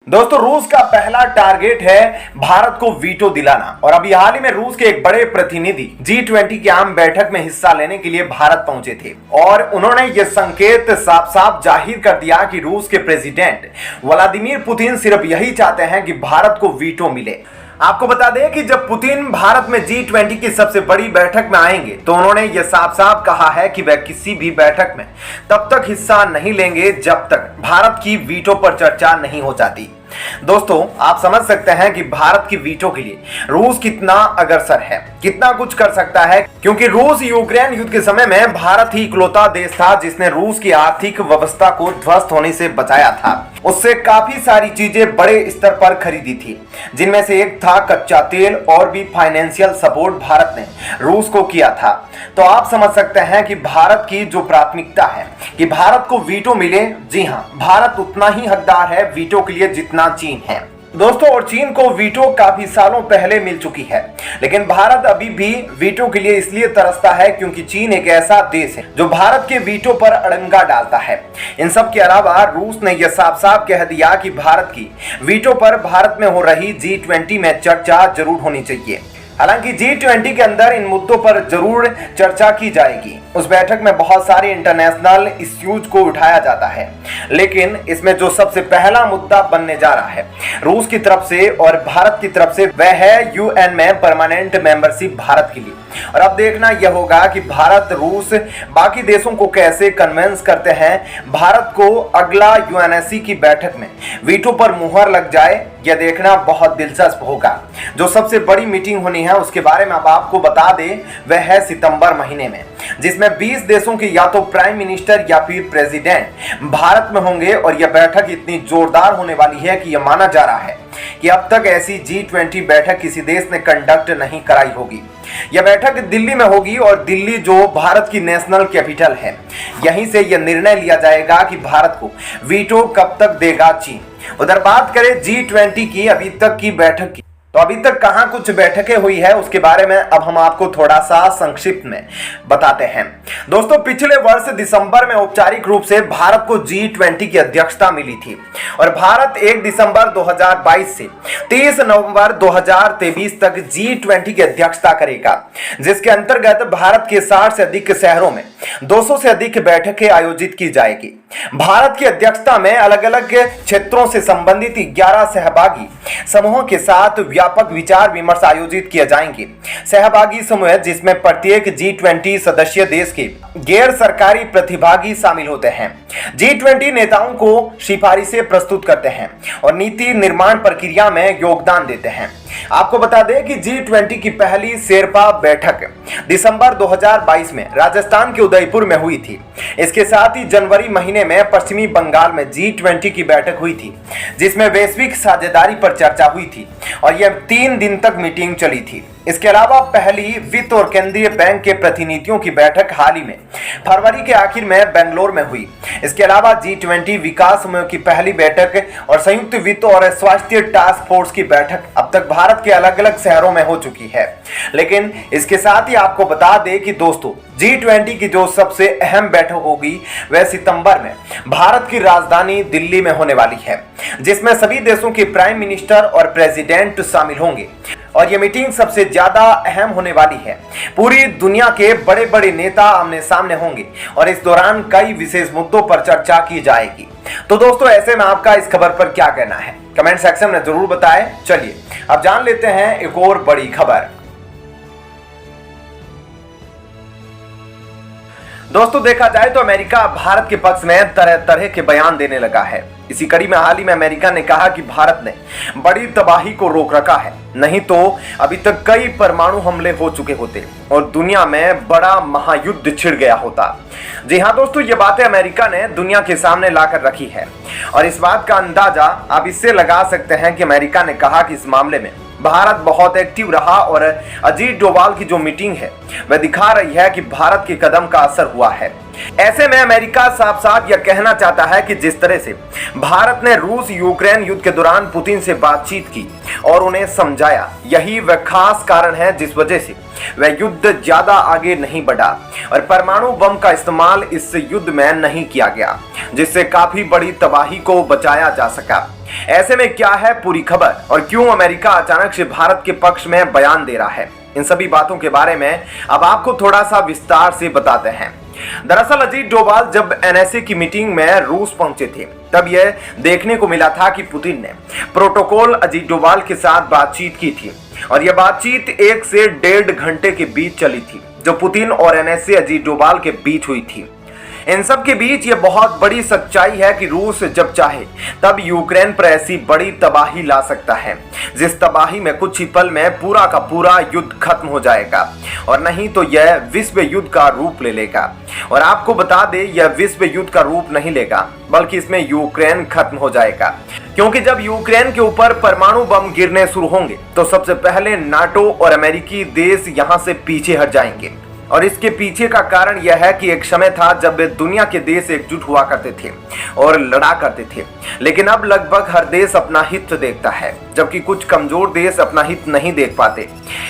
दोस्तों, रूस का पहला टारगेट है भारत को वीटो दिलाना। और अभी हाल ही में रूस के एक बड़े प्रतिनिधि G20 की आम बैठक में हिस्सा लेने के लिए भारत पहुंचे थे और उन्होंने यह संकेत साफ साफ जाहिर कर दिया कि रूस के प्रेसिडेंट व्लादिमीर पुतिन सिर्फ यही चाहते हैं कि भारत को वीटो मिले। आपको बता दें कि जब पुतिन भारत में G20 की सबसे बड़ी बैठक में आएंगे तो उन्होंने यह साफ साफ कहा है कि वह किसी भी बैठक में तब तक हिस्सा नहीं लेंगे जब तक भारत की वीटो पर चर्चा नहीं हो जाती। दोस्तों, आप समझ सकते हैं कि भारत की वीटो के लिए रूस कितना अग्रसर है, कितना कुछ कर सकता है, क्योंकि रूस यूक्रेन युद्ध के समय में भारत ही इकलौता देश था जिसने रूस की आर्थिक व्यवस्था को ध्वस्त होने से बचाया था। उससे काफी सारी चीजें बड़े स्तर पर खरीदी थी, जिनमें से एक था कच्चा तेल और भी फाइनेंशियल सपोर्ट भारत ने रूस को किया था। तो आप समझ सकते हैं कि भारत की जो प्राथमिकता है कि भारत को वीटो मिले, जी हां, भारत उतना ही हकदार है वीटो के लिए जितना चीन है। दोस्तों, और चीन को वीटो काफी सालों पहले मिल चुकी है, लेकिन भारत अभी भी वीटो के लिए इसलिए तरसता है क्योंकि चीन एक ऐसा देश है जो भारत के वीटो पर अड़ंगा डालता है। इन सब के अलावा रूस ने यह साफ साफ कह दिया कि भारत की वीटो पर भारत में हो रही G20 में चर्चा जरूर होनी चाहिए। हालांकि G20 के अंदर इन मुद्दों पर जरूर चर्चा की जाएगी। उस बैठक में बहुत सारे इंटरनेशनल इश्यूज को उठाया जाता है, लेकिन इसमें जो सबसे पहला मुद्दा बनने जा रहा है रूस की तरफ से और भारत की तरफ से, वह है यूएन में परमानेंट मेंबरशिप भारत के लिए। और अब देखना यह होगा कि भारत रूस बाकी देशों को कैसे कन्विंस करते हैं भारत को अगला यूएनएससी की बैठक में वीटो पर मुहर लग जाए। यह देखना बहुत दिलचस्प होगा। जो सबसे बड़ी मीटिंग होनी है उसके बारे में अब आपको बता दें, वह है सितंबर महीने में, जिसमें 20 देशों के या तो प्राइम मिनिस्टर या फिर प्रेसिडेंट भारत में होंगे। और यह बैठक इतनी जोरदार होने वाली है कि यह माना जा रहा है कि अब तक ऐसी G20 बैठक किसी देश ने कंडक्ट नहीं कराई होगी। यह बैठक दिल्ली में होगी और दिल्ली जो भारत की नेशनल कैपिटल है, यहीं से यह निर्णय लिया जाएगा कि भारत को वीटो कब तक देगा चीन। उधर बात करें G20 की अभी तक की बैठक की, तो अभी तक कहां कुछ बैठकें हुई है उसके बारे में अब हम आपको थोड़ा सा संक्षिप्त में बताते हैं। दोस्तों, पिछले वर्ष दिसंबर में औपचारिक रूप से भारत को G20 की अध्यक्षता मिली थी और भारत 1 दिसंबर 2022 से 30 नवंबर 2023 तक G20 की अध्यक्षता करेगा, जिसके अंतर्गत भारत के 60 से अधिक शहरों में 200 से अधिक बैठकें आयोजित की जाएगी। भारत की अध्यक्षता में अलग अलग क्षेत्रों से संबंधित 11 सहभागी समूहों के साथ व्यापक विचार विमर्श आयोजित किए जाएंगे। सहभागी समूह जिसमें प्रत्येक G20 सदस्य देश के गैर सरकारी प्रतिभागी शामिल होते हैं। G20 नेताओं को सिफारिशें प्रस्तुत करते हैं और नीति निर्माण प्रक्रिया में योगदान देते हैं। आपको बता दें कि G20 की पहली शेरपा बैठक दिसंबर 2022 में राजस्थान के उदयपुर में हुई थी। इसके साथ ही जनवरी महीने में पश्चिमी बंगाल में G20 की बैठक हुई थी, जिसमें वैश्विक साझेदारी पर चर्चा हुई थी और यह 3 दिन तक मीटिंग चली थी। इसके अलावा पहली वित्त और केंद्रीय बैंक के प्रतिनिधियों की बैठक हाल ही में फरवरी के आखिर में बेंगलोर में हुई। इसके अलावा G20 विकास समूह की पहली बैठक और संयुक्त वित्त और स्वास्थ्य टास्क फोर्स की बैठक अब तक भारत के अलग अलग शहरों में हो चुकी है। लेकिन इसके साथ ही आपको बता दें कि दोस्तों, G20 की जो सबसे अहम बैठक होगी वह सितंबर में भारत की राजधानी दिल्ली में होने वाली है, जिसमें सभी देशों के प्राइम मिनिस्टर और प्रेसिडेंट शामिल होंगे। और यह मीटिंग सबसे ज्यादा अहम होने वाली है। पूरी दुनिया के बड़े बड़े नेता आमने सामने होंगे और इस दौरान कई विशेष मुद्दों पर चर्चा की जाएगी। तो दोस्तों, ऐसे में आपका इस खबर पर क्या कहना है, कमेंट सेक्शन में जरूर बताएं। चलिए अब जान लेते हैं एक और बड़ी खबर। दोस्तों, देखा जाए तो अमेरिका भारत के पक्ष में तरह तरह के बयान देने लगा है। इसी कड़ी में हाल ही में अमेरिका ने कहा कि भारत ने बड़ी तबाही को रोक रखा है, नहीं तो अभी तक कई परमाणु हमले हो चुके होते और दुनिया में बड़ा महायुद्ध छिड़ गया होता। जी हां दोस्तों, ये बातें अमेरिका ने दुनिया के सामने लाकर रखी है और इस बात का अंदाजा आप इससे लगा सकते हैं कि अमेरिका ने कहा कि इस मामले में भारत बहुत एक्टिव रहा और अजीत डोभाल की जो मीटिंग है वह दिखा रही है कि भारत के कदम का असर हुआ है। ऐसे में अमेरिका साफ साफ यह कहना चाहता है कि जिस तरह से भारत ने रूस यूक्रेन युद्ध के दौरान पुतिन से बातचीत की और उन्हें समझाया, यही वह खास कारण है जिस वजह से वह युद्ध ज्यादा आगे नहीं बढ़ा और परमाणु बम का इस्तेमाल इस युद्ध में नहीं किया गया, जिससे काफी बड़ी तबाही को बचाया जा सका। ऐसे में क्या है पूरी खबर और क्यों अमेरिका अचानक से भारत के पक्ष में बयान दे रहा है, इन सभी बातों के बारे में अब आपको थोड़ा सा विस्तार से बताते हैं। दरअसल अजीत डोभाल जब एनएसए की मीटिंग में रूस पहुंचे थे तब यह देखने को मिला था कि पुतिन ने प्रोटोकॉल अजीत डोभाल के साथ बातचीत की थी और यह बातचीत 1 से 1.5 घंटे के बीच चली थी जो पुतिन और एनएसए अजीत डोभाल के बीच हुई थी। इन सब के बीच ये बहुत बड़ी सच्चाई है कि रूस जब चाहे तब यूक्रेन पर ऐसी बड़ी तबाही ला सकता है जिस तबाही में कुछ ही पल में पूरा का पूरा युद्ध खत्म हो जाएगा और नहीं तो यह विश्व युद्ध का रूप ले लेगा। और आपको बता दे यह विश्व युद्ध का रूप नहीं लेगा बल्कि इसमें यूक्रेन खत्म हो जाएगा, क्योंकि जब यूक्रेन के ऊपर परमाणु बम गिरने शुरू होंगे तो सबसे पहले नाटो और अमेरिकी देश यहां से पीछे हट जाएंगे। और इसके पीछे का कारण यह है कि एक समय था जब दुनिया के देश एकजुट हुआ करते थे और लड़ा करते थे, लेकिन अब लगभग हर देश अपना हित देखता है जबकि कुछ कमजोर देश अपना हित नहीं देख पाते।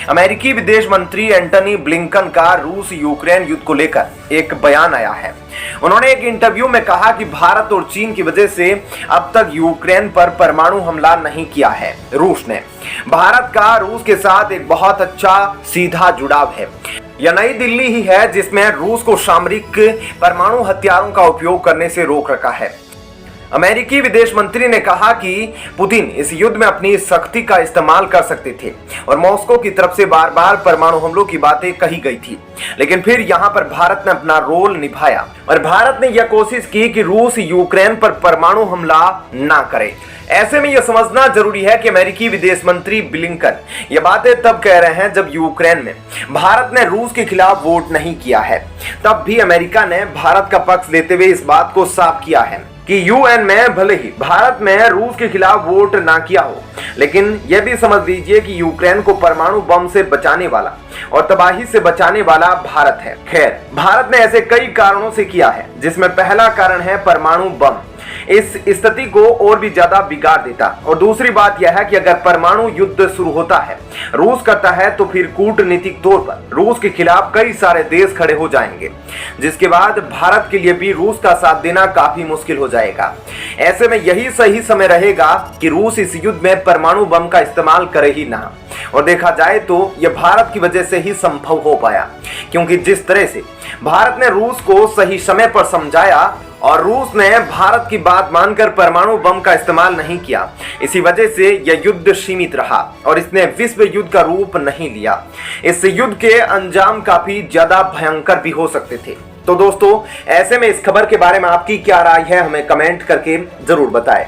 अमेरिकी विदेश मंत्री एंटनी ब्लिंकन का रूस यूक्रेन युद्ध को लेकर एक बयान आया है। उन्होंने एक इंटरव्यू में कहा कि भारत और चीन की वजह से अब तक यूक्रेन पर परमाणु हमला नहीं किया है रूस ने। भारत का रूस के साथ एक बहुत अच्छा सीधा जुड़ाव है। यह नई दिल्ली ही है जिसमें रूस को सामरिक परमाणु हथियारों का उपयोग करने से रोक रखा है। अमेरिकी विदेश मंत्री ने कहा कि पुतिन इस युद्ध में अपनी शक्ति का इस्तेमाल कर सकते थे और मॉस्को की तरफ से बार बार परमाणु हमलों की बातें कही गई थी, लेकिन फिर यहां पर भारत ने अपना रोल निभाया और भारत ने यह कोशिश की कि रूस यूक्रेन पर परमाणु हमला ना करे। ऐसे में यह समझना जरूरी है कि अमेरिकी विदेश मंत्री ब्लिंकन ये बातें तब कह रहे हैं जब यूक्रेन में भारत ने रूस के खिलाफ वोट नहीं किया है। तब भी अमेरिका ने भारत का पक्ष लेते हुए इस बात को साफ किया है कि यूएन में भले ही भारत में रूस के खिलाफ वोट ना किया हो, लेकिन यह भी समझ लीजिए कि यूक्रेन को परमाणु बम से बचाने वाला और तबाही से बचाने वाला भारत है। खैर, भारत ने ऐसे कई कारणों से किया है जिसमें पहला कारण है परमाणु बम इस स्थिति को और भी ज्यादा बिगाड़ देता। और दूसरी बात यह है कि अगर परमाणु युद्ध शुरू होता है, रूस करता है, तो फिर कूटनीतिक तौर पर रूस के खिलाफ कई सारे देश खड़े हो जाएंगे, जिसके बाद भारत के लिए भी रूस का साथ देना काफी मुश्किल हो जाएगा। ऐसे में यही सही समय रहेगा कि रूस इस युद्ध में परमाणु बम का इस्तेमाल करे ही ना। और देखा जाए तो यह भारत की वजह से ही संभव हो पाया, क्योंकि जिस तरह से भारत ने रूस को सही समय पर समझाया और रूस ने भारत की बात मानकर परमाणु बम का इस्तेमाल नहीं किया, इसी वजह से यह युद्ध सीमित रहा और इसने विश्व युद्ध का रूप नहीं लिया। इस युद्ध के अंजाम काफी ज्यादा भयंकर भी हो सकते थे। तो दोस्तों, ऐसे में इस खबर के बारे में आपकी क्या राय है, हमें कमेंट करके जरूर बताएं।